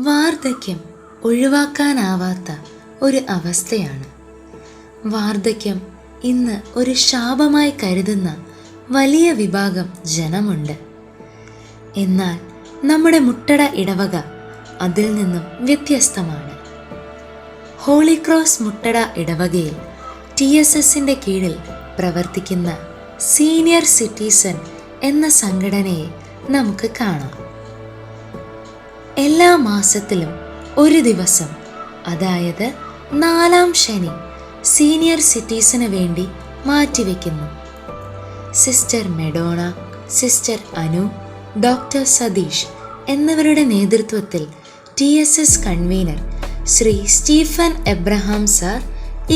വാർദ്ധക്യം ഒഴിവാക്കാനാവാത്ത ഒരു അവസ്ഥയാണ്. വാർദ്ധക്യം ഇന്ന് ഒരു ശാപമായി കരുതുന്ന വലിയ വിഭാഗം ജനമുണ്ട്. എന്നാൽ നമ്മുടെ മുട്ടട ഇടവക അതിൽ നിന്നും വ്യത്യസ്തമാണ്. ഹോളി ക്രോസ് മുട്ടട ഇടവകയിൽ TSSന്റെ കീഴിൽ പ്രവർത്തിക്കുന്ന സീനിയർ സിറ്റിസൺ എന്ന സംഘടനയെ നമുക്ക് കാണാം. എല്ലാ മാസത്തിലും ഒരു ദിവസം, അതായത് 4-ാം ശനി, സീനിയർ സിറ്റിസന് വേണ്ടി മാറ്റിവെക്കുന്നു. Sister Medona, sister Anu, doctor Satheesh എന്നിവരുടെ നേതൃത്വത്തിൽ TSS convenor Sri Stephen Abraham sir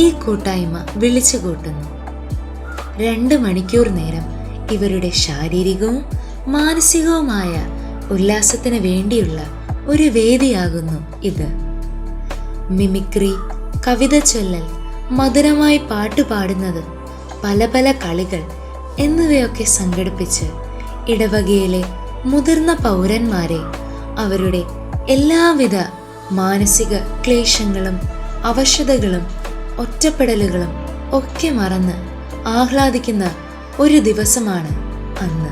ഈ കൂട്ടായ്മ വിളിച്ചുകൂട്ടുന്നു. 2 മണിക്കൂർ നേരം ഇവരുടെ ശാരീരികവും മാനസികവുമായ ഉല്ലാസത്തിന് വേണ്ടിയുള്ള ഒരു വേദിയാകുന്നു ഇത്. മിമിക്രി, കവിത ചൊല്ലൽ, മധുരമായി പാട്ടുപാടുന്നത്, പല പല കളികൾ എന്നിവയൊക്കെ സംഘടിപ്പിച്ച് ഇടവകയിലെ മുതിർന്ന പൗരന്മാരെ അവരുടെ എല്ലാവിധ മാനസിക ക്ലേശങ്ങളും അവശതകളും ഒറ്റപ്പെടലുകളും ഒക്കെ മറന്ന് ആഹ്ലാദിക്കുന്ന ഒരു ദിവസമാണ് അന്ന്.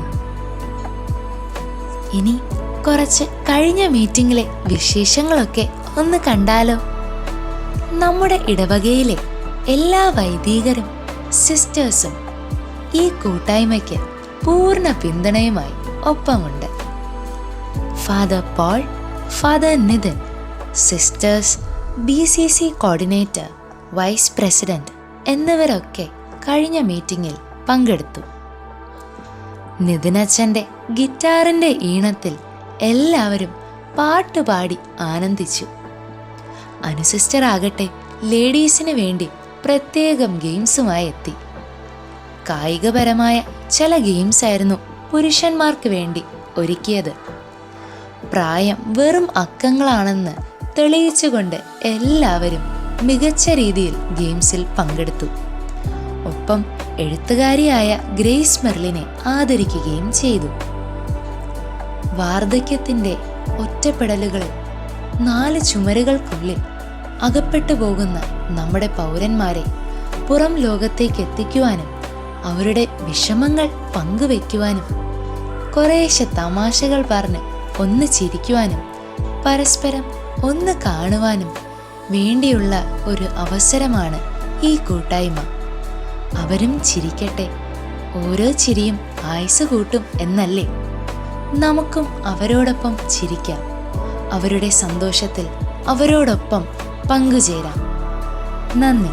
ഇനി കുറച്ച് കഴിഞ്ഞ മീറ്റിംഗിലെ വിശേഷങ്ങളൊക്കെ ഒന്ന് കണ്ടാലോ? നമ്മുടെ ഇടവകയിലെ എല്ലാ വൈദികരും സിസ്റ്റേഴ്സും ഈ കൂട്ടായ്മയ്ക്ക് പൂർണ്ണ പിന്തുണയുമായി ഒപ്പമുണ്ട്. Father Paul, father Nithin, sisters, BCC coordinator, vice president എന്നിവരൊക്കെ കഴിഞ്ഞ മീറ്റിംഗിൽ പങ്കെടുത്തു. നിതിനച്ഛൻ്റെ ഗിറ്റാറിൻ്റെ ഈണത്തിൽ എല്ലാവരും പാട്ടുപാടി ആനന്ദിച്ചു. അനുസിസ്റ്റർ ആകട്ടെ ലേഡീസിന് വേണ്ടി പ്രത്യേകം ഗെയിംസുമായി എത്തി. കായികപരമായ ചില ഗെയിംസ് ആയിരുന്നു പുരുഷന്മാർക്ക് വേണ്ടി ഒരുക്കിയത്. പ്രായം വെറും അക്കങ്ങളാണെന്ന് തെളിയിച്ചുകൊണ്ട് എല്ലാവരും മികച്ച രീതിയിൽ ഗെയിംസിൽ പങ്കെടുത്തു. ഒപ്പം എഴുത്തുകാരിയായ ഗ്രേസ് മെർലിനെ ആദരിക്കുകയും ചെയ്തു. വാർദ്ധക്യത്തിൻ്റെ ഒറ്റപ്പെടലുകളിൽ 4 ചുമരുകൾക്കുള്ളിൽ അകപ്പെട്ടു പോകുന്ന നമ്മുടെ പൗരന്മാരെ പുറം ലോകത്തേക്ക് എത്തിക്കുവാനും അവരുടെ വിഷമങ്ങൾ പങ്കുവെക്കുവാനും കുറേശ്ശെ തമാശകൾ പറഞ്ഞ് ഒന്ന് ചിരിക്കുവാനും പരസ്പരം ഒന്ന് കാണുവാനും വേണ്ടിയുള്ള ഒരു അവസരമാണ് ഈ കൂട്ടായ്മ. അവരും ചിരിക്കട്ടെ, ഓരോ ചിരിയും ആയുസ് കൂട്ടും എന്നല്ലേ? നമുക്കും അവരോടൊപ്പം ചിരിക്കാം, അവരുടെ സന്തോഷത്തിൽ അവരോടൊപ്പം പങ്കുചേരാം. നന്ദി.